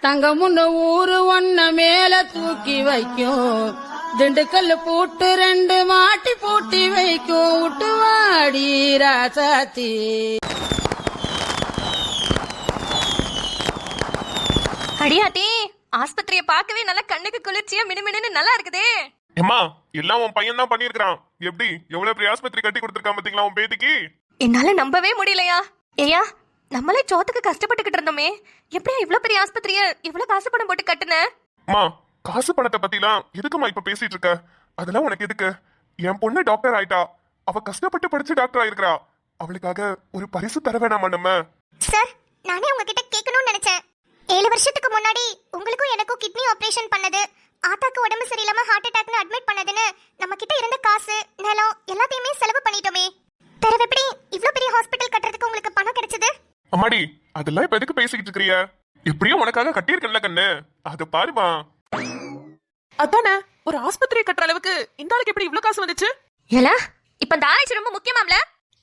தங்கமுன்னு ஊரு ஒன்ன மேல தூக்கி வைக்கும், திண்டுக்கல் பூட்டு 2 மாட்டி பூட்டி வைக்கும், விட்டுவாடி ராசாத்தி. அடியாத்தி, ஆஸ்பத்திரியை பார்க்கவே நல்லா கண்ணுக்கு குளிர்ச்சியா மினுமினு நல்லா இருக்குதே. ஏமா, எல்லாம் உன் பையன் தான் பண்ணிருக்கான். எப்படி எவ்வளவு பெரிய ஆஸ்பத்திரி கட்டி கொடுத்திருக்கான் பாத்தீங்களா உன் பேத்திக்கு? என்னால நம்பவே முடியலையா. ஏயா, நம்மளே சோத்துக்கு கஷ்டப்பட்டுக்கிட்டு இருந்தோமே, எப்படியா இவ்வளவு பெரிய ஆஸ்பத்திரிய இவ்வளவு காசு பணம் போட்டு கட்டுன? அம்மா, காசு பணத்தை பத்திலாம் எதுக்குமா இப்ப பேசிட்டு இருக்க? அதெல்லாம் உனக்கு எதுக்கு? என் பொண்ணு டாக்டர் ஆயிட்டா, அவ கஷ்டப்பட்டு படிச்சு டாக்டர் ஆயிருக்கா. அவளுக்காக ஒரு பரிசு தர வேணாமா நம்ம? சார், நானே உங்ககிட்ட கேட்கணும்னு நினைச்சேன். 7 வருஷத்துக்கு முன்னாடி உங்களுக்கும் எனக்கும் கிட்னி ஆபரேஷன் பண்ணது, ஆத்தாக்கு உடம்பு சரியில்லாம ஹார்ட் அட்டாக்னு அட்மிட் பண்ணதுன்னு நம்ம கிட்ட இருந்த காசு நிலம் எல்லாத்தையுமே செலவு பண்ணிட்டோமே. பிறகு எப்படி இவ்ளோ பெரிய ஹாஸ்பிட்டல் கட்டுறதுக்கு உங்களுக்கு பணம் கிடைச்சது? அம்மாடி, அதெல்லாம் இப்ப எதுக்கு பேசிக்கிட்டு இருக்கறிய? எப்படியும் உனக்காக கட்டியிருக்கல கண்ணு, அத பாருமா. அதானே, ஒரு ஆஸ்பத்திரி கட்டுற அளவுக்கு இந்த ஆளுக்கு எப்படி இவ்ளோ காசு வந்துச்சு? ஏல, இப்ப இந்த ஆராய்ச்சி ரொம்ப முக்கியமாம்ல?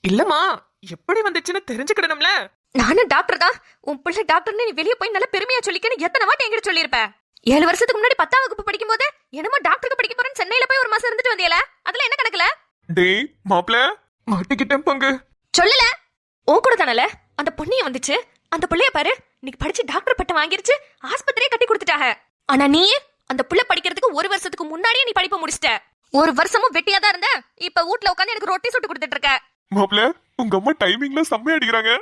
இல்லம்மா, எப்படி வந்துச்சுன்னு தெரிஞ்சுக்கிடணும்ல. நானும் டாக்டர் தான். உன் பிள்ளை டாக்டர்னு நீ வெளியே போய் நல்ல பெருமையா சொல்லிக்கன்னு எத்தனை வாட்டி என்கிட்ட சொல்லியிருப்ப. 7 வருஷத்துக்கு முன்னாடி 10ஆம் வகுப்பு படிக்கும் போது என்னமோ டாக்டருக்கு படிக்க போறேன்னு சென்னையில போய் 1 மாசம் இருந்துட்டு வந்தியல, அதெல்லாம் என்ன கணக்குல? டேய் மாப்ள, மாட்டிக்கிட்டேன் பங்கு. சொல்லல, உன் கூட தானல அந்த பொண்ணிய வந்துச்சு. அந்த பிள்ளைய பாரு, இன்னைக்கு படிச்சு டாக்டர் பட்டம் வாங்கிருச்சு, ஆஸ்பத்திரியே கட்டி கொடுத்துட்டாங்க. ஆனா நீ அந்த புள்ள படிக்கிறதுக்கு 1 வருஷத்துக்கு முன்னாடியே நீ படிப்பை முடிச்சிட்ட. 1 வருஷமும் வெட்டியா தான் இருந்த, இப்ப வீட்ல உட்காந்து எனக்கு ரொட்டி சுட்டு கொடுத்துட்டு இருக்க. மாப்ள, உங்க அம்மா டைமிங்ல செம்மையா அடிக்கிறாங்க.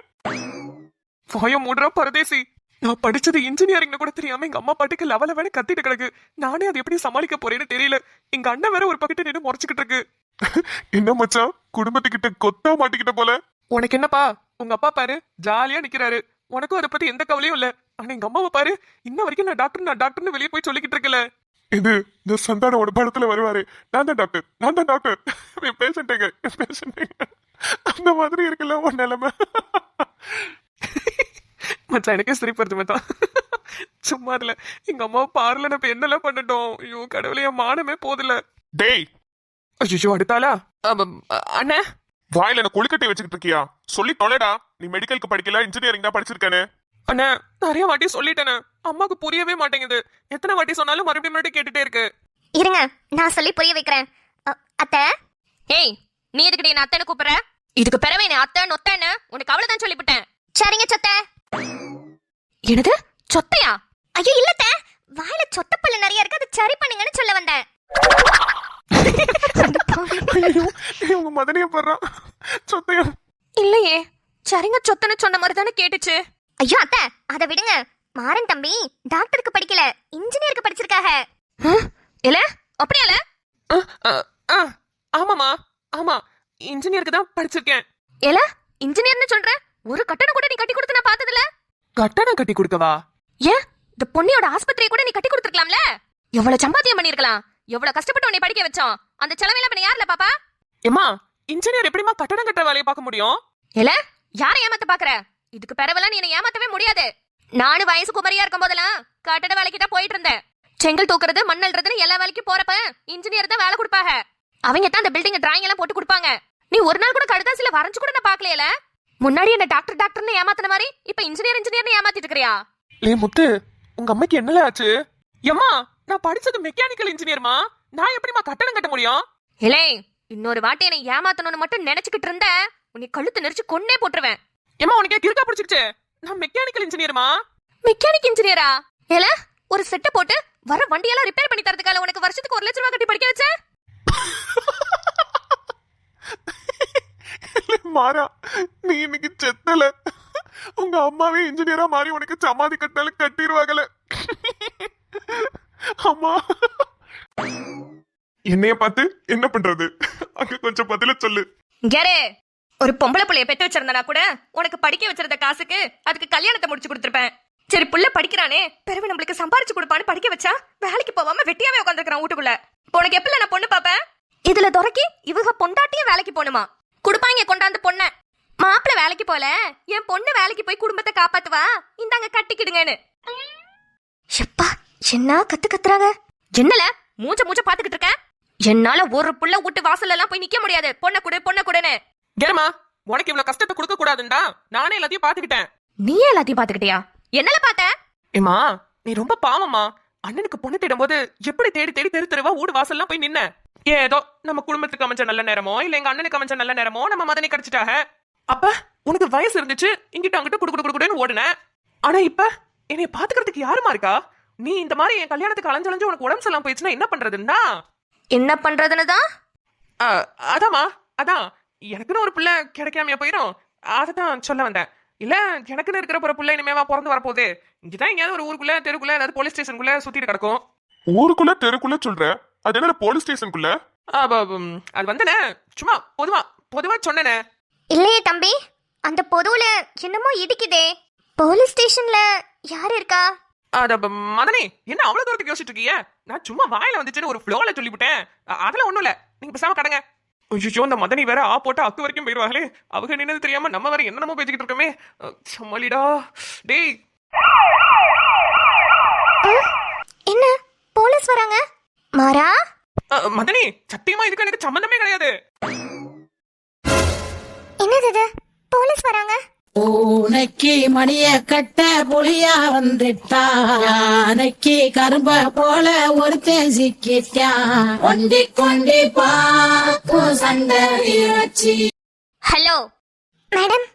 வாய மூடுறா பரதேசி. நான் படிச்சது இன்ஜினியரிங்னு கூட தெரியாம எங்க அம்மா பாட்டுக்கு லெவல கத்திட்டு கிடக்கு. நானே அதை எப்படி சமாளிக்க போறேன்னு தெரியல. எங்க அண்ணன் வேற ஒரு பக்கத்து நின்று முறைச்சுக்கிட்டு இருக்கு. என்ன மச்சான், குடும்பத்துக்கிட்ட கொத்தா மாட்டிக்கிட்ட போல. உனக்கு என்னப்பா, உங்க அப்பா பாரு ஜாலியா நிக்கிறாரு, உனக்கும் அதை பத்தி எந்த கவலையும் இல்ல. ஆனா எங்க அம்மாவை பாரு, இன்ன வரைக்கும் நான் டாக்டர்னு வெளியே போய் சொல்லிக்கிட்டு இருக்கல. இது இந்த சந்தானோட படத்துல வருவாரு, நான் தான் டாக்டர் பேஷண்ட்டுங்க. அந்த மாதிரி இருக்குல்ல உன் நிலைமை. மச்சான், எனக்கே சிரிப்பு வருது மச்சான். சும்மா இல்ல, எங்க அம்மாவை பாருல நம்ம என்னெல்லாம் பண்ணிட்டோம். ஐயோ கடவுளே, என் மானமே போதில்ல. டேய், ஐயோ அடுத்தாளா அண்ணே, வாயில என்ன கொழுக்கட்டை வச்சுக்கிட்டு இருக்கியா? சொல்லி தொலைடா, நீ மெடிக்கலுக்கு படிக்கல, இன்ஜினியரிங் தான் படிச்சிருக்கானே. அண்ணே, நிறைய வாட்டி சொல்லிட்டேனே, அம்மாக்கு புரியவே மாட்டேங்குது. எத்தனை வாட்டி சொன்னாலும் மறுபடியும் கேட்டுட்டே இருக்கு. இருங்க, நான் சொல்லி புரிய வைக்கிறேன். அத்தை. ஏய், நீ எதுக்கிட்ட என்ன அத்தைன்னு கூப்பிடுற? இதுக்கு பிறவே என்ன அத்தை நொத்தன்னு உனக்கு அவ்வளவுதான் சொல்லிவிட்டேன். சரிங்க சொத்த. என்னது சொத்தையா? ஐயோ இல்லத்த, வாயில சொத்த பல்லு நிறைய இருக்கு, அது சரி பண்ணுங்கன்னு சொல்ல வந்தேன். உங்க மதனைய போடுறான் சொத்தையா? இல்லையே, சரிங்க சொத்தன்னு சொன்ன மாதிரி தானே கேட்டுச்சு. ஐயோ அத்தை, அதை விடுங்க. மாறன் தம்பி டாக்டருக்கு படிக்கல, இன்ஜினியருக்கு படிச்சிருக்காக. இல்ல அப்படியால? ஆமாமா, ஆமா, இன்ஜினியருக்கு தான் படிச்சிருக்கேன். ஏல, இன்ஜினியர்னு சொல்ற, ஒரு கட்டணம் கூட நீ கட்டி கொடுத்து நான் பார்த்ததில்ல. கட்டணம் கட்டி கொடுக்கவா? ஏன், இந்த பொண்ணியோட ஆஸ்பத்திரியை கூட நீ கட்டி கொடுத்துருக்கலாம்ல. எவ்வளவு சம்பாத்தியம் பண்ணிருக்கலாம், எவ்வளவு கஷ்டப்பட்டு உன்னை படிக்க வச்சோம். அந்த செலவெல்லாம் பண்ண யார்ல பாப்பா? ஏமா, இன்ஜினியர் எப்படிமா கட்டணம் கட்டுற வேலையை பார்க்க முடியும்? இல்ல, யாரை ஏமாத்த பாக்குற? இதுக்கு பிறவெல்லாம் நீ என்ன ஏமாத்தவே முடியாது. நானும் வயசு குமரியா இருக்கும் போதெல்லாம் கட்டட வேலைக்கு தான் போயிட்டு இருந்தேன். செங்கல் தூக்குறது, மண்ணல்றதுன்னு எல்லா வேலைக்கும் போறப்ப இன்ஜினியர் தான் வேலை கொடுப்பாங்க. அவங்க தான் அந்த பில்டிங் டிராயிங் எல்லாம் போட்டு கொடுப்பாங்க. நீ ஒரு நாள் கூட கடுதாசில வரைஞ்சு கூட நான் பாக்கலையில. முன்னாடி என்ன டாக்டர்னு ஏமாத்தின மாதிரி இப்ப இன்ஜினியர்னு ஏமாத்திட்டு இருக்கறியா? ஏய் முத்து, உங்க அம்மைக்கு என்னல ஆச்சு? ஏம்மா, நான் படிச்சது மெக்கானிக்கல் இன்ஜினியர்மா, நான் எப்படிமா கட்டணம் கட்ட முடியும்? இல்லை, இன்னொரு வாட்டி என்னை ஏமாத்தணும்னு மட்டும் நினைச்சுக்கிட்டு இருந்த, உன்னை கழுத்து நெரிச்சு கொன்னே போட்டுருவேன். ஏம்மா, உனக்கு கிறுக்கா பிடிச்சிருச்சு. நான் மெக்கானிக்கல் இன்ஜினியர்மா. மெக்கானிக் இன்ஜினியரா? ஏல, ஒரு செட்டை போட்டு வர வண்டியெல்லாம் ரிப்பேர் பண்ணி தரதுக்கால உனக்கு வருஷத்துக்கு 1 லட்சம் ரூபாய் கட்டி படிக்க வச்ச. மாறா, நீ இன்னைக்கு செத்தல. உங்க அம்மாவே இன்ஜினியரா மாறி உனக்கு சமாதி கட்டினாலும் கட்டிடுவாங்கல. அம்மா, என்னைய பார்த்து என்ன பண்றது? அங்க கொஞ்சம் பதில சொல்லு. கேரே, ஒரு பொம்பளை புள்ளைய பெத்து வச்சிருந்தனா கூட உனக்கு படிக்க வச்சிருந்த காசுக்கு அதுக்கு கல்யாணத்தை முடிச்சு கொடுத்துருப்பேன். சரி, புள்ள படிக்கிறானே, பிறகு நம்மளுக்கு சம்பாரிச்சு கொடுப்பான்னு படிக்க வச்சா வேலைக்கு போவாம வெட்டியாவே உட்காந்துருக்கான் வீட்டுக்குள்ள. உனக்கு எப்பல நான் பொண்ணு பாப்பேன்? இதுல துறக்கி இவங்க பொண்டாட்டியும் வேலைக்கு போகணுமா? குடுப்பாங்க கொண்டாந்து பொண்ண. மாப்பிள்ள வேலைக்கு போல, என் பொண்ணு வேலைக்கு போய் குடும்பத்தை காப்பாத்துவா, இந்தாங்க கட்டிக்கிடுங்கன்னு. எப்பா, என்ன கத்துறாங்க? என்னல மூஞ்ச பாத்துக்கிட்டு இருக்க? என்னால ஒரு புள்ள வீட்டு வாசல்ல எல்லாம் போய் நிக்க முடியாது. பொண்ண குடுன்னு. கேரமா, உனக்கு இவ்வளவு கஷ்டத்தை கொடுக்க கூடாதுண்டா நானே எல்லாத்தையும் பாத்துக்கிட்டேன். நீ எல்லாத்தையும் பாத்துக்கிட்டியா? என்னல பாத்த? ஏமா, நீ ரொம்ப பாவம்மா. அண்ணனுக்கு பொண்ணு தேடும் போது எப்படி தேடி தேடி தெரு தெருவா ஊடு வாசல்லாம் போய் நின்ன. ஏதோ நம்ம குடும்பத்துக்கு அமைச்ச நல்ல நேரமோ இல்ல எங்க அண்ணனுக்கு அமைச்ச நல்ல நேரமோ நம்ம மதனி கிடைச்சிட்டாக. அப்ப உனக்கு வயசு இருந்துச்சு, இங்கிட்ட அங்கிட்ட குடுக்குன்னு ஓடுன. ஆனா இப்ப என்னைய பாத்துக்கிறதுக்கு யாருமா இருக்கா? நீ இந்த மாதிரி என் கல்யாணத்துக்கு அலைஞ்சு உனக்கு உடம்பு சரியில்லாம போயிடுச்சுன்னா என்ன பண்றதுன்னா? என்ன பண்றதுன்னு தான். அதாம்மா, அதான் எனக்குன்னு ஒரு பிள்ளை கிடைக்காமையா போயிடும். அததான் சொல்ல வந்தேன். இல்ல எனக்குன்னு இருக்கிற ஒரு பிள்ளை இனிமேவா பிறந்து வரப்போகுது. இங்கதான் எங்கேயாவது ஒரு ஊருக்குள்ள தெருக்குள்ள ஏதாவது போலீஸ் ஸ்டேஷனுக்குள்ள சுத்திட்டு கிடக்கும். ஊருக்குள்ள தெருக்குள்ள சொல்ற, அது என்ன போலீஸ் ஸ்டேஷனுக்குள்ள? அது வந்தனே, சும்மா பொதுவா சொன்னனே. இல்லையே தம்பி, அந்த பொதுவுல என்னமோ இடிக்குதே. போலீஸ் ஸ்டேஷன்ல யார் இருக்கா? மதனி, என்ன அவ்வளவு தூரத்துக்கு யோசிச்சுட்டு இருக்கீங்க? நான் சும்மா வாயில வந்துச்சுன்னு ஒரு ஃப்ளோல சொல்லிவிட்டேன். அதெல்லாம் ஒண்ணும் இல்ல, நீங்க பேசாம கடங்க. ஐயோ, இந்த மதனி வேற போட்டு அக்கு வரைக்கும் போயிடுவாங்களே. அவங்க நின்னது தெரியாம நம்ம வேற என்னென்னமோ பேசிக்கிட்டு இருக்கோமே. சமாளிடா டேய். என்ன போலீஸ் வராங்க? மாறா மதனி, சத்தியமா இதுக்கு எனக்கு சம்பந்தமே கிடையாது. என்னது இது? போலீஸ் வராங்க? பூனைக்கு மணிய கட்ட புளியா வந்துட்டானைக்கு கரும்ப போல ஒருத்தன் சிக்கிட்டான். கொண்டி கொண்டி பாக்கும் சண்டை வச்சு. ஹலோ மேடம்,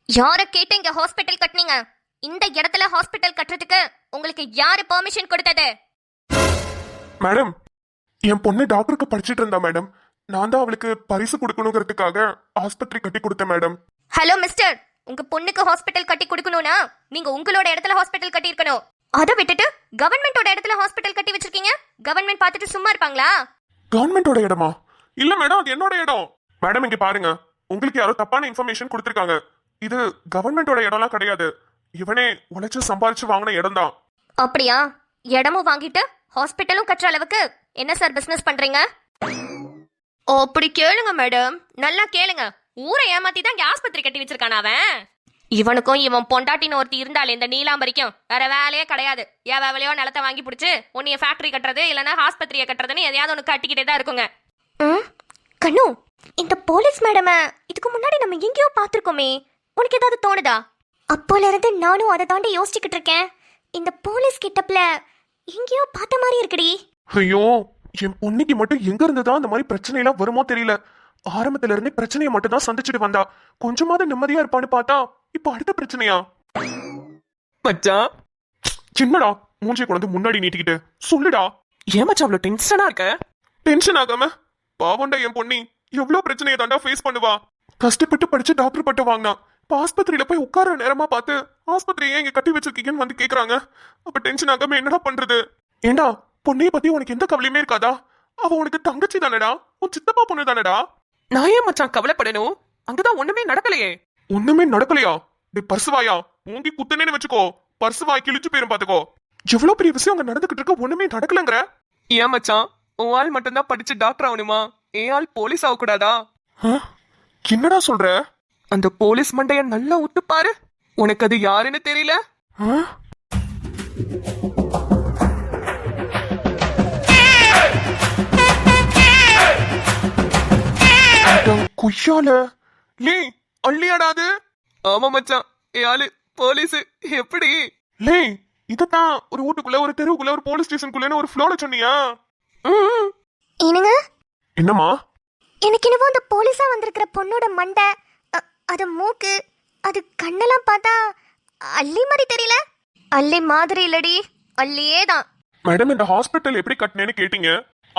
யார கேட்டு இங்க ஹாஸ்பிட்டல் கட்டுனீங்க? இந்த இடத்துல ஹாஸ்பிட்டல் கட்டுறதுக்கு உங்களுக்கு யாரு பெர்மிஷன் கொடுத்தது? மேடம், என் பொண்ணு டாக்டருக்கு படிச்சிட்டு இருந்தா மேடம். நான் தான் அவளுக்கு பரிசு கொடுக்கணுங்கிறதுக்காக ஆஸ்பத்திரி கட்டி கொடுத்தேன் மேடம். ஹலோ மிஸ்டர், உங்க பொண்ணுக்கு ஹாஸ்பிட்டல் கட்டி கொடுக்கணும்னா நீங்க உங்களோட இடத்துல ஹாஸ்பிட்டல் கட்டி இருக்கணும். அதை விட்டுட்டு கவர்மெண்டோட இடத்துல ஹாஸ்பிட்டல் கட்டி வச்சிருக்கீங்க. கவர்மெண்ட் பார்த்துட்டு சும்மா இருப்பாங்களா? கவர்மெண்டோட இடமா? இல்ல மேடம், அது என்னோட இடம். மேடம் இங்க பாருங்க, உங்களுக்கு யாரோ தப்பான இன்ஃபர்மேஷன் கொடுத்திருக்காங்க. இது கவர்மெண்டோட இடம்லாம் கிடையாது. இவனே உழைச்சு சம்பாதிச்சு வாங்கின இடம் தான். அப்படியா? இடமும் வாங்கிட்டு ஹாஸ்பிட்டலும் கட்டுற அளவுக்கு என்ன சார் பிசினஸ் பண்றீங்க? அப்படி கேளுங்க மேடம், நல்லா கேளுங்க. ஊரை ஏமாத்தி தான் இங்க ஆஸ்பத்திரி கட்டி வச்சிருக்கான அவன். இவனுக்கும் இவன் பொண்டாட்டின்னு ஒருத்தி இருந்தாலே இந்த நீலாம்பரிக்கும் வேற வேலையே கிடையாது. எவ்வளோ நிலத்தை வாங்கி பிடிச்சு உன்னைய ஃபேக்டரி கட்டுறது இல்லைன்னா ஆஸ்பத்திரியை கட்டுறதுன்னு எதையாவது ஒன்று கட்டிக்கிட்டே தான் இருக்குங்க. கண்ணு, இந்த போலீஸ் மேடம இதுக்கு முன்னாடி நம்ம எங்கேயோ பார்த்திருக்கோமே. உனக்கு ஏதாவது தோணுதா? அப்போல இருந்து நானும் அதை தாண்டி யோசிச்சுக்கிட்டு இருக்கேன். இந்த போலீஸ் கிட்டப்ல எங்கேயோ பார்த்த மாதிரி இருக்குடி. ஐயோ, என் பொண்ணுக்கு மட்டும் எங்க இருந்துதான் அந்த மாதிரி பிரச்சனை எல்லாம் வருமோ தெரியல. ஆரம்பத்துல இருந்தே பிரச்சனையை மட்டும் தான் சந்திச்சுட்டு வந்தா. கொஞ்சமாவது நிம்மதியா இருப்பான்னு பார்த்தா இப்ப அடுத்த பிரச்சனையா? மச்சான், சின்னடா மூஞ்சி கொண்டு முன்னாடி நீட்டிக்கிட்டு சொல்லுடா. ஏன் மச்சான் அவ்வளவு டென்ஷனா இருக்க? டென்ஷன் ஆகாம பாவண்டா என் பொண்ணி எவ்வளவு பிரச்சனையை தாண்டா ஃபேஸ் பண்ணுவா. கஷ்டப்பட்டு படிச்சு டாக்டர் பட்டம் வாங்கினா. இப்ப ஆஸ்பத்திரியில போய் உட்கார நேரமா பார்த்து ஆஸ்பத்திரியை இங்க கட்டி வச்சிருக்கீங்கன்னு வந்து கேக்குறாங்க. அப்ப டென்ஷன் ஆகாம என்னடா பண்றது? ஏண்டா, பொண்ணைய பத்தி உனக்கு எந்த கவலையுமே இருக்காதா? அவ உனக்கு தங்கச்சி தானடா, உன் சித்தப்பா பொண்ணு தானடா. நான் ஏன் மச்சான் கவலைப்படணும்? அங்கதான் ஒண்ணுமே நடக்கலையே. ஒண்ணுமே நடக்கலையா? டே பர்சுவாயா, மூங்கி குத்தனேன்னு வச்சுக்கோ, பர்சுவாய் கிழிச்சு போயிரும் பாத்துக்கோ. எவ்வளவு பெரிய விஷயம் அங்க நடந்துகிட்டு இருக்க, ஒண்ணுமே நடக்கலங்கிற. ஏன் மச்சான், உன் ஆள் மட்டும்தான் படிச்சு டாக்டர் ஆகணுமா? என் ஆள் போலீஸ் ஆகக்கூடாதா? என்னடா சொல்ற? அந்த போலீஸ் மண்டைய நல்லா உத்து பாரு, உனக்கு அது யாருன்னு தெரியல. குய்யால லே அள்ளியாடாது. ஆமா மச்சான், என் ஆளு போலீஸ். எப்படி லே, இதத்தான் ஒரு வீட்டுக்குள்ள ஒரு தெருவுக்குள்ள ஒரு போலீஸ் ஸ்டேஷனுக்குள்ள ஒரு ஃப்ளோல சொன்னியா? என்னங்க? என்னம்மா? எனக்கு என்னவோ அந்த போலீஸா வந்திருக்கிற பொண்ணோட மண்டை, அது மூக்கு, அது கண்ணெல்லாம் பார்த்தா அள்ளி மாதிரி தெரியல. அள்ளி மாதிரி இல்லடி, அள்ளியே தான். மேடம், இந்த ஹாஸ்பிட்டல் எப்படி கட்டினேன்னு கேட்டீங்க.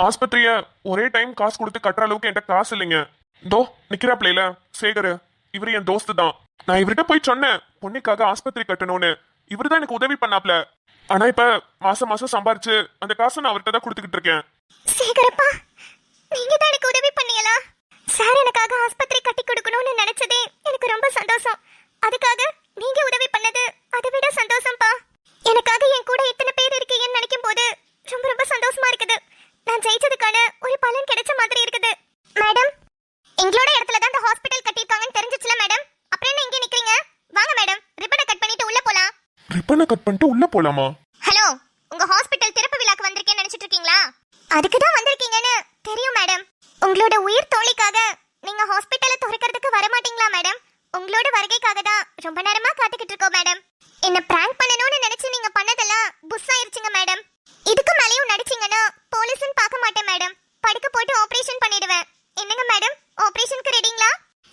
ஆஸ்பத்திரிய ஒரே டைம் காசு கொடுத்து கட்டுற அளவுக்கு என்கிட்ட காசு இல்லைங்க. தோ நிக்கிறாப்ல சேகர், இவரு என் தோஸ்து தான். நான் இவர்கிட்ட போய் சொன்னேன் பொண்ணுக்காக ஆஸ்பத்திரி கட்டணும்னு. இவரு தான் எனக்கு உதவி பண்ணாப்ல. ஆனா இப்ப மாசம் மாசம் சம்பாரிச்சு அந்த காசை நான் அவர்கிட்ட தான் கொடுத்துக்கிட்டு இருக்கேன். சேகரப்பா, நீங்க தான் எனக்கு உதவி பண்ணீங்களா? சார் எனக்காக ஆஸ்பத்திரி கட்டி கொடுக்கணும்னு நினைச்சதே எனக்கு ரொம்ப சந்தோஷம். அதுக்காக நீங்க உதவி பண்ணது அதை விட சந்தோஷம்ப்பா. எனக்காக என் கூட இத்தனை பேர் இருக்கீங்கன்னு நினைக்கும் போது ரொம்ப ரொம்ப சந்தோஷமா இருக்குது. நான் ஜெயிச்சதுக்கான ஒரு பலன் கிடைச்ச மாதிரி இருக்குது. மேடம், எங்களோட இடத்துல தான் இந்த ஹாஸ்பிட்டல் கட்டியிருக்காங்கன்னு தெரிஞ்சிச்சுல மேடம். அப்புறம் என்ன இங்கே நிக்கிறீங்க? வாங்க மேடம், ரிப்பனை கட் பண்ணிட்டு உள்ள போலாம். ரிப்பனை கட் பண்ணிட்டு உள்ள போலாமா? ஹலோ, உங்க ஹாஸ்பிட்டல் திறப்பு விழாக்கு வந்திருக்கேன்னு நினைச்சிட்டு இருக்கீங்களா? அதுக்கு தான் வந்திருக்கீங்கன்னு தெரியும் மேடம். உங்களோட உயிர் தோழிக்காக நீங்க ஹாஸ்பிட்டலை திறக்கிறதுக்கு வர மாட்டீங்களா மேடம்? உங்களோட வருகைக்காக தான் ரொம்ப நேரமா காத்துக்கிட்டு இருக்கோம் மேடம். என்ன பிராங்க் பண்ணணும்னு நினைச்சு நீங்க பண்ணதெல்லாம் புஸ் ஆயிருச்சுங்க மேடம். இதுக்கு மேலயும் நடிச்சீங்கன்னா போலீஸ்னு பார்க்க மாட்டேன் மேடம். படுக்க போட்டு ஆபரேஷன் பண்ணிடுவேன். என்னங்க மேடம், ஆபரேஷனுக்கு ரெடிங்களா?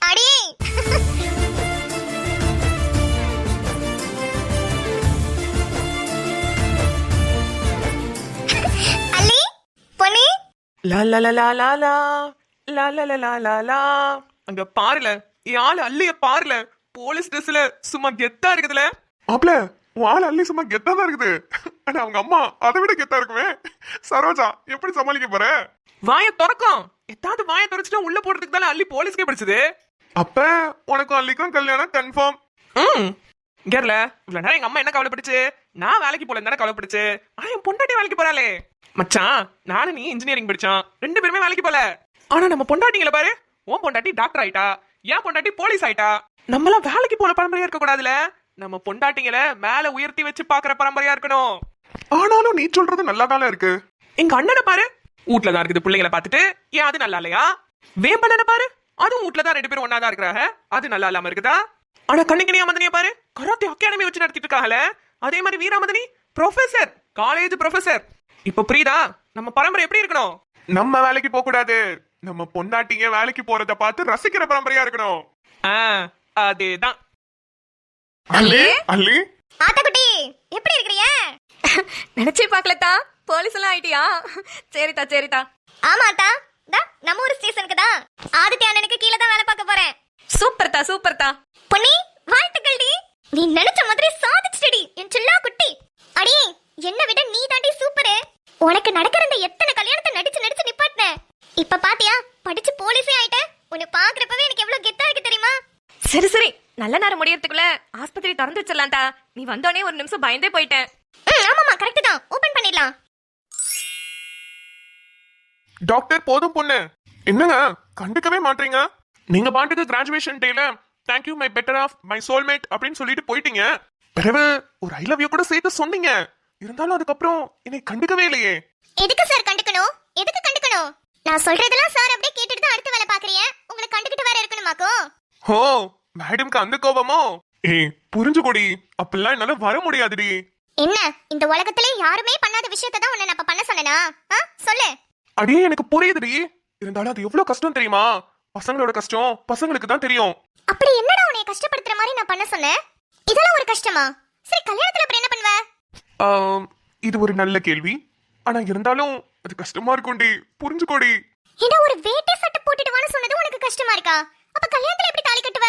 அடியே அல்லி பொன்னி. லா லா லா லா லா லா லா லா லா லா லா லா. அங்க பாருல, என் ஆளு அல்லிய பாருல, போலீஸ் ட்ரெஸ்ல சும்மா கெத்தா இருக்குதுல. மாப்ள உன் ஆள் அள்ளி சும்மா கெத்தா தான் இருக்குது. ஆனா அவங்க அம்மா அதை விட கெத்தா இருக்குமே. சரோஜா எப்படி சமாளிக்க போற? வாய திறக்கும், எதாவது வாய திறச்சுட்டா உள்ள போடுறதுக்கு தானே அல்லி போலீஸ்க்கே படிச்சது. அப்ப உனக்கும் அள்ளிக்கும் கல்யாணம் கன்ஃபார்ம். கேர்ல இவ்வளவு நேரம் எங்க அம்மா என்ன கவலைப்படுச்சு, நான் வேலைக்கு போல தானே கவலைப்படுச்சு. ஆனா என் பொண்டாட்டி வேலைக்கு போறாளே. மச்சான் நானும் நீ இன்ஜினியரிங் படிச்சோம், 2 பேருமே வேலைக்கு போல. ஆனா நம்ம பொண்டாட்டிங்கள பாரு, உன் பொண்டாட்டி டாக்டர் ஆயிட்டா, என் பொண்டாட்டி போலீஸ் ஆயிட்டா. நம்மளாம் வேலைக்கு போன பரம்பரையா இருக்க கூடாதுல. நம்ம பொண்டாட்டிங்களை மேல உயர்த்தி வச்சு பாக்குற பரம்பரையா இருக்கணும். ஆனாலும் நீ சொல்றது நல்லாதானே இருக்கு. எங்க அண்ணனை பாரு, வீட்டுல தான் இருக்குது பிள்ளைங்களை பார்த்துட்டு, ஏன் அது நல்லா இல்லையா? வேம்பண்ணனை பாரு, அதுவும் வீட்டுல தான் 2 பேரும் ஒன்னாதான் இருக்கிறாங்க, அது நல்லா இல்லாம இருக்குதா? ஆனா கண்ணிக்கணியா மதனியா பாரு, கராத்தே அகாடமி வச்சு நடத்திட்டு இருக்காங்கல்ல. அதே மாதிரி வீராமதனி ப்ரொஃபசர், காலேஜ் ப்ரொஃபசர். இப்ப புரியுதா நம்ம பரம்பரை எப்படி இருக்கணும்? நம்ம வேலைக்கு போக கூடாது, நம்ம பொண்டாட்டிங்க வேலைக்கு போறத பார்த்து ரசிக்கிற பரம்பரையா இருக்கணும். அதேதான். அல்லி அல்லி ஆத்தக்குட்டி எப்படி இருக்கீங்க? நினைச்சே பாக்கலத்தா, போலீஸ் எல்லாம் ஆயிட்டியா? சரிதா சரிதா. ஆமாட்டா, நம்ம ஊர் ஸ்டேஷனுக்கு தான் ஆதித்ய அண்ணனுக்கு கீழே தான் வேலை பார்க்க போறேன். சூப்பர்தா சூப்பர்தா. பொன்னி வாழ்த்துக்கள்டி, நீ நினைச்ச மாதிரி சாதிச்சிட்டடி என் செல்லா குட்டி. அடியே என்ன விட நீ தாண்டி சூப்பரு. உனக்கு நடக்கிற இந்த எத்தனை கல்யாணத்தை நடிச்சு நடிச்சு நிப்பாட்டின. இப்ப பாத்தியா படிச்சு போலீஸே ஆயிட்ட. உன்னை பாக்குறப்பவே எனக்கு எவ்வளவு கெத்தா இருக்கு தெரியுமா? சரி சரி, நல்ல நேரம் முடியறதுக்குள்ள ஆஸ்பத்திரி திறந்து வச்சிடலாம்டா. நீ வந்தோடனே ஒரு நிமிஷம் பயந்தே போயிட்டேன். ஆமாமா கரெக்ட் தான், ஓபன் பண்ணிடலாம். டாக்டர் போதும் பொண்ணு, என்னங்க கண்டுக்கவே மாட்டீங்க? நீங்க பாட்டுக்கு கிராஜுவேஷன் டேல thank you my better half my soulmate அப்படின்னு சொல்லிட்டு போயிட்டீங்க. பிறகு ஒரு ஐ லவ் யூ கூட சேர்த்து சொன்னீங்க. இருந்தாலும் அதுக்கப்புறம் என்னை கண்டுக்கவே இல்லையே. எதுக்கு சார் கண்டுக்கணும்? எதுக்கு கண்டுக்கணும்? நான் சொல்றதெல்லாம் சார் அப்படியே கேட்டுட்டு தான் அடுத்த வேலை பாக்குறீங்க. உங்களை கண்டுக்கிட்டு வேற இருக்கணுமாக்கோ? ஹோ மேடம்க்கு அந்த கோபமோ? புரிஞ்சுக்கோடி, அப்பெல்லாம் என்னால வர முடியாதுடி. என்ன இந்த உலகத்திலே யாருமே பண்ணாத விஷயத்தை தான் உன்னை நான் பண்ண சொன்னேனா? சொல்லு. அடியே எனக்கு புரியுதுடி, இருந்தாலும் அது எவ்வளவு கஷ்டம் தெரியுமா? பசங்களோட கஷ்டம் பசங்களுக்கு தான் தெரியும். அப்படி என்னடா உன்னை கஷ்டப்படுத்துற மாதிரி நான் பண்ண சொன்னேன்? இதெல்லாம் ஒரு கஷ்டமா? சரி கல்யாணத்துல அப்புறம் என்ன பண்ணுவ? இது ஒரு நல்ல கேள்வி, ஆனா இருந்தாலும் அது கஷ்டமா இருக்கும்டி, புரிஞ்சுக்கோடி. என்ன ஒரு வேட்டை சட்டை போட்டுட்டு வான்னு சொன்னது உனக்கு கஷ்டமா இருக்கா? அப்ப கல்யாணத்துல எப்படி தாலி கட்டுவ?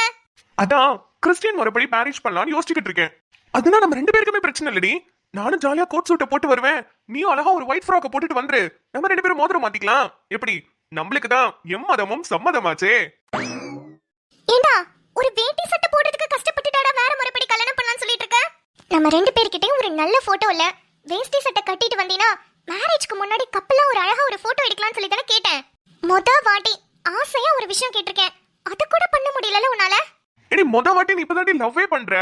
அதான் கிறிஸ்டியன் முறைப்படி மேரேஜ் பண்ணலாம்னு யோசிச்சுக்கிட்டு இருக்கேன். அதுனா நம்ம 2 பேருக்குமே பிரச்சனை இல்லடி. நானும் ஜாலியா கோட் சூட்டை போட்டு வருவேன், நீயும் அழகா ஒரு ஒயிட் ஃப்ராக்க போட்டுட்டு வந்துரு. நம்ம 2 பேரும் மோதிரம் மாத்திக்கலாம். எப்படி? நம்மளுக்கு தான் எம்மதமும் சம்மதமாச்சே. ஏண்டா ஒரு வேட்டி சட்டை போடுறதுக்கு கஷ்டப்பட்டுட்டாடா வேற முறைப்படி கல்யாணம் பண்ணலாம்னு சொல்லிட்டு இருக்க? நம்ம 2 பேர்கிட்டயும் ஒரு நல்ல போட்டோ இல்ல, வேஷ்டி சட்டை கட்டிட்டு வந்தீனா மேரேஜ்க்கு முன்னாடி கப்பலா ஒரு அழகா ஒரு போட்டோ எடுக்கலாம்னு சொல்லி தானே கேட்டேன். வாட்டி ஆசையா ஒரு விஷயம் கேட்டிருக்கேன், அது கூட பண்ண முடியல உன்னால. ஏடி மொத வாட்டி நீ இப்பதாண்டி லவ்வே பண்ற.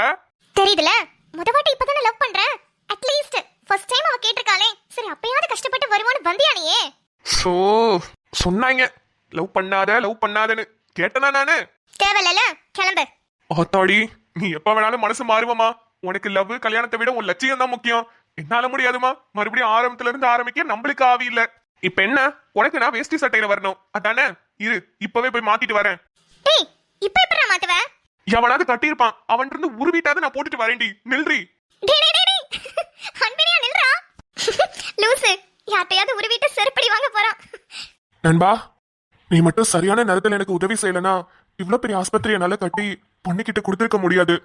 தெரியுதுல, வாட்டி இப்பதானே லவ் பண்ற. அட்லீஸ்ட் ஃபர்ஸ்ட் டைம் அவ கேட்டிருக்காளே, சரி அப்பயாவது கஷ்டப்பட்டு வருவான்னு வந்தியா நீயே? சோ சொன்னாங்க லவ் பண்ணாதன்னு, கேட்டனா நானு? தேவையில்ல, கிளம்பு. ஆத்தாடி, நீ எப்ப வேணாலும் மனசு மாறுவமா? உனக்கு லவ் கல்யாணத்தை விட உன் லட்சியம் தான் முக்கியம். என்னால முடியாதுமா, மறுபடியும் ஆரம்பத்துல இருந்து ஆரம்பிக்க நம்மளுக்கு ஆவி இல்ல. இப்ப என்ன, உனக்கு நான் வேஷ்டி சட்டையில வரணும் அதானே? இரு இப்பவே போய் மாத்திட்டு வரேன். டேய் இப்ப எப்பறா மாத்துவ? எவனாவது கட்டியிருப்பான், அவன் இருந்து உருவிட்டாவது நான் போட்டுட்டு வரேன்டி. நில்றி. டேய் டேய் டேய் அன்பினியா நில்றா. லூசு, யார்ட்டையாவது உருவிட்டு செருப்படி வாங்க போறான். நண்பா, நீ மட்டும் சரியான நேரத்துல எனக்கு உதவி செய்யலனா இவ்வளவு பெரிய ஆஸ்பத்திரி என்னால கட்டி பொண்ணுகிட்ட கொடுத்திருக்க முடியாது.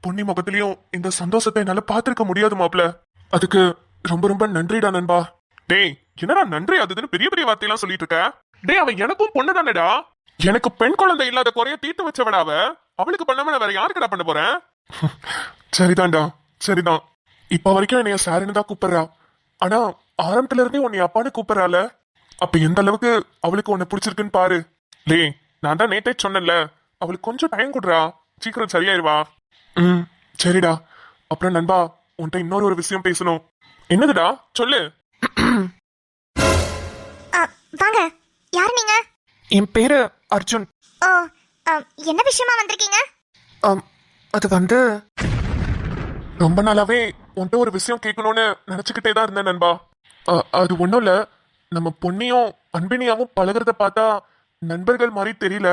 பொன்னி முகத்திலையும் இந்த சந்தோஷத்தை என்னால பாத்திருக்க முடியாது மாப்ள. அதுக்கு ரொம்ப ரொம்ப நன்றிடா நண்பா. டேய் என்னடா நன்றி அதுன்னு பெரிய பெரிய வார்த்தையெல்லாம் சொல்லிட்டு இருக்க? டேய் அவன் எனக்கும் பொண்ணு தானடா. எனக்கு பெண் குழந்தை இல்லாத குறைய தீர்த்து வச்சவடாவ. அவளுக்கு பண்ணாம நான் வேற யாருக்குடா பண்ண போறேன்? சரிதான்டா சரிதான். இப்ப வரைக்கும் என்னைய சாருன்னு தான் கூப்பிடுறா. ஆனா ஆரம்பத்துல இருந்தே உன்னை அப்பான்னு கூப்பிடுறால. அப்ப எந்த அளவுக்கு அவளுக்கு உன்னை பிடிச்சிருக்குன்னு பாரு. டேய் நான் தான் நேத்தே சொன்னேன்ல, அவளுக்கு கொஞ்சம் டைம் கொடுறா, சீக்கிரம் சரியாயிருவா. சரிடா. அப்புறம் நண்பா, உன்கிட்ட இன்னொரு ஒரு விஷயம் பேசணும். என்னதுடா சொல்லு. வாங்க, யாரு நீங்க? என் பேரு அர்ஜுன். ஓ, என்ன விஷயமா வந்திருக்கீங்க? அது வந்து ரொம்ப நாளாவே உன்கிட்ட ஒரு விஷயம் கேட்கணும்னு நினைச்சுக்கிட்டே தான் இருந்தேன் நண்பா. அது ஒன்றும் இல்லை, நம்ம பொன்னியும் அன்பினியாவும் பழகுறத பார்த்தா நண்பர்கள் மாதிரி தெரியல.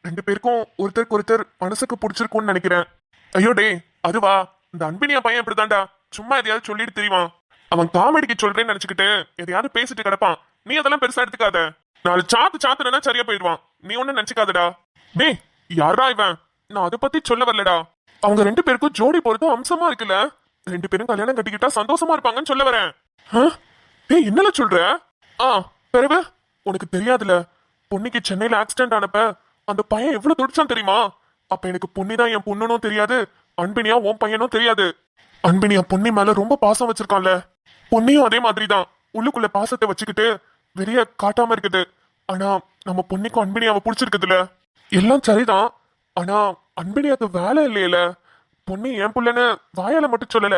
ரெண்டு பேருக்கும் ஒருத்தருக்கு ஒருத்தர் மனசுக்கு பிடிச்சிருக்கும்னு நினைக்கிறேன். ஐயோ டே, அதுவா, இந்த அன்பினியா பையன் இப்படிதான்டா, சும்மா எதையாவது சொல்லிட்டு தெரியுவான். அவன் காமெடிக்கு சொல்றேன்னு நினைச்சுக்கிட்டு எதையாவது பேசிட்டு கிடப்பான். நீ அதெல்லாம் பெருசா எடுத்துக்காத. நாலு சாத்துனா சரியா போயிடுவான். நீ ஒன்னும் நினைச்சுக்காதடா. டேய், யாரா இவன்? நான் அதை பத்தி சொல்ல வரலடா. அவங்க ரெண்டு பேருக்கும் ஜோடி போறது அம்சமா இருக்குல்ல. ரெண்டு பேரும் கல்யாணம் கட்டிக்கிட்டா சந்தோஷமா இருப்பாங்கன்னு சொல்ல வரேன். டேய், என்னல சொல்ற? பிறகு உனக்கு தெரியாதுல, பொன்னிக்கு சென்னையில ஆக்சிடென்ட் ஆனப்ப அந்த பையன் எவ்வளவு துடிச்சான் தெரியுமா? அப்ப எனக்கு பொன்னி தான் என் பொண்ணுனும் தெரியாது, அன்பினியா உன் பையனும் தெரியாது. அன்பினியா பொன்னி மேல ரொம்ப பாசம் வச்சிருக்கான்ல, பொன்னியும் அதே மாதிரிதான் உள்ளுக்குள்ள பாசத்தை வச்சுக்கிட்டு வெளிய காட்டாம இருக்குது. ஆனா நம்ம பொன்னிக்கும் அன்பினியாவை பிடிச்சிருக்குதுல. எல்லாம் சரிதான், ஆனா அன்பினியாக்கு வேலை இல்லையில. பொன்னி என் புள்ளன்னு வாயால மட்டும் சொல்லல,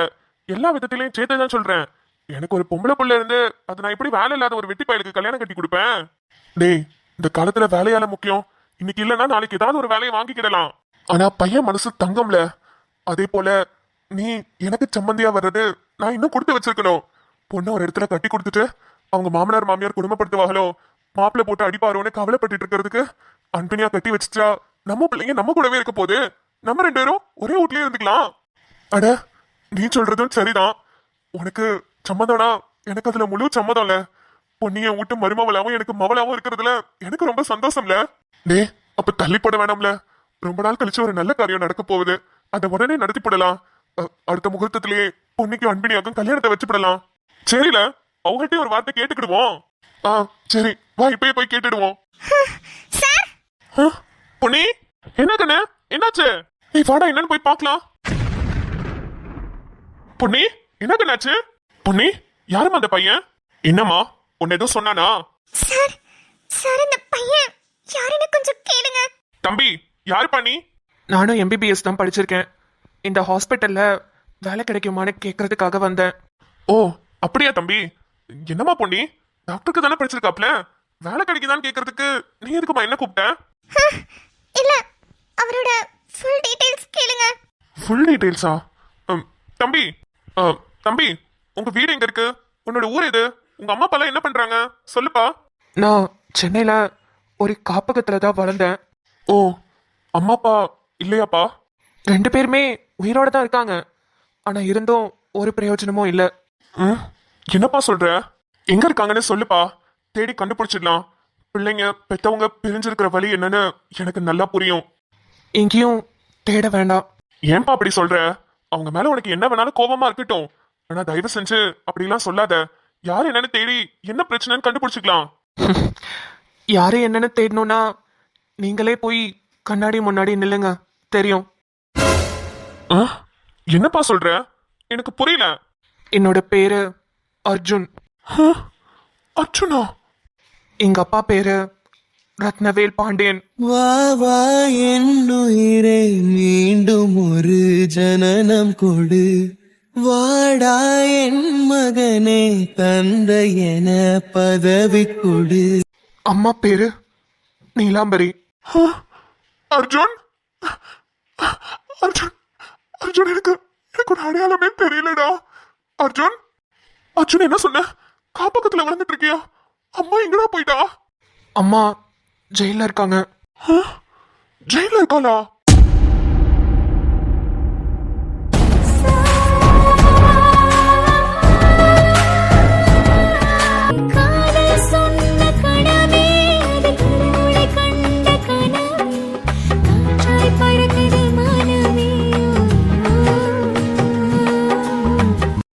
எல்லா விதத்திலையும் சேர்த்துதான் சொல்றேன். எனக்கு ஒரு பொம்பளை புள்ள இருந்து அது நான் எப்படி வேலை இல்லாத ஒரு வெட்டி பயலுக்கு கல்யாணம் கட்டி கொடுப்பேன்? டேய், இந்த காலத்துல வேலையால முக்கியம். இன்னைக்கு இல்லைன்னா நாளைக்கு ஏதாவது ஒரு வேலையை வாங்கிக்கிடலாம். ஆனா பையன் மனசு தங்கம்ல. அதே போல நீ எனக்கு சம்மந்தியா வர்றது நான் இன்னும் கொடுத்து வச்சிருக்கணும். பொண்ணு ஒரு இடத்துல கட்டி கொடுத்துட்டு அவங்க மாமனார் மாமியார் குடும்பப்படுத்துவாங்களோ, மாப்பிள்ளை போட்டு அடிப்பாரோன்னு கவலைப்பட்டு இருக்கிறதுக்கு அன்பினியா கட்டி வச்சுட்டா நம்ம பிள்ளைங்க நம்ம கூடவே இருக்க போது. நம்ம ரெண்டு பேரும் ஒரே வீட்லயே இருந்துக்கலாம். அட, நீ சொல்றதும் சரிதான். உனக்கு சம்மதம்னா எனக்கு அதுல முழு சம்மதம் இல்ல. பொன்னிய வீட்டு மருமவளாவும் எனக்கு மவளாவும் இருக்கிறதுல எனக்கு ரொம்ப சந்தோஷம்ல. டே, அப்ப தள்ளி போட வேணாம்ல. ரொம்ப நாள் கழிச்சு ஒரு நல்ல காரியம் நடக்க போகுது, அதை உடனே நடத்தி போடலாம். அடுத்த முகூர்த்தத்திலேயே பொன்னிக்கும் அன்பினியாக்கும் கல்யாணத்தை வச்சுப்படலாம். சரில, அவங்ககிட்ட ஒரு வார்த்தை கேட்டுக்கிடுவோம். சரி, வா இப்பயே போய் கேட்டுடுவோம். பொன்னி, என்ன கண்ணு, என்னாச்சு? ஏய் வாடா, என்னன்னு போய் பார்க்கலாம். பொன்னி, என்ன கண்ணாச்சு? பொன்னி, யாருமா அந்த பையன்? என்னம்மா, உன்னை எதுவும் சொன்னானா? சார் இந்த பையன் யாருன்னு கொஞ்சம் கேளுங்க. தம்பி, யாரு பண்ணி? நானும் எம்பிபிஎஸ் தான் படிச்சிருக்கேன். இந்த ஹாஸ்பிட்டல்ல வேலை கிடைக்குமான்னு கேட்கறதுக்காக வந்தேன். ஓ, அப்படியா தம்பி? என்னம்மா பொன்னி, டாக்டருக்கு தானே படிச்சிருக்காப்ல, வேலை கிடைக்குதான்னு கேட்கறதுக்கு நீ எதுக்குமா என்ன கூப்பிட்ட? இல்ல, அவரோட ஃபுல் டீடைல்ஸ் கேளுங்க. ஃபுல் டீடைல்ஸா? தம்பி, தம்பி, உங்க வீடு எங்க இருக்கு? உன்னோட ஊர் எது? உங்க அம்மா அப்பா என்ன பண்றாங்க சொல்லுப்பா. நான் சென்னையில ஒரு காப்பகத்துல தான் வளர்ந்தேன். ஓ, அம்மா அப்பா இல்லையாப்பா? ரெண்டு பேருமே உயிரோட தான் இருக்காங்க. ஆனா இருந்தும் ஒரு பிரயோஜனமும் இல்ல. என்னப்பா சொல்ற? எங்க இருக்காங்கன்னு சொல்லுப்பா, தேடி கண்டுபிடிச்சிடலாம். பிள்ளைங்க பெத்தவங்க பிரிஞ்சிருக்கிற வழி என்னன்னு எனக்கு நல்லா புரியும். எங்கேயும் தேட வேண்டாம். ஏன்பா அப்படி சொல்ற? அவங்க மேல உனக்கு என்ன வேணாலும் கோபமா இருக்கட்டும், ஆனா தயவு செஞ்சு அப்படிலாம் சொல்லாத. யாரு என்னன்னு தேடி என்ன பிரச்சனைன்னு கண்டுபிடிச்சிக்கலாம். யாரு என்னன்னு தேடணும்னா நீங்களே போய் கண்ணாடி முன்னாடி நில்லுங்க, தெரியும். என்னப்பா சொல்ற? எனக்கு புரியல. என்னோட பேரு அர்ஜுன். அர்ஜுனா? எங்க அப்பா பேரு ரத்னவேல் பாண்டியன். வா வா என்னுயிரே, மீண்டும் ஒரு ஜனனம் கொடு. வாடா என் மகனே, தந்தை என பதவி கொடு. அம்மா பேரு நீலாம்பரி. அர்ஜுன், அர்ஜுன், அர்ஜுன், எனக்கு ஒரு அடையாளமே தெரியலடா. அர்ஜுன், அர்ஜுன், என்ன சொன்ன? காப்பகத்துல வளர்ந்துட்டு இருக்கியா? அம்மா எங்கடா போயிட்டா? அம்மா ஜெயில இருக்காங்க. ஜெயில இருக்காளா?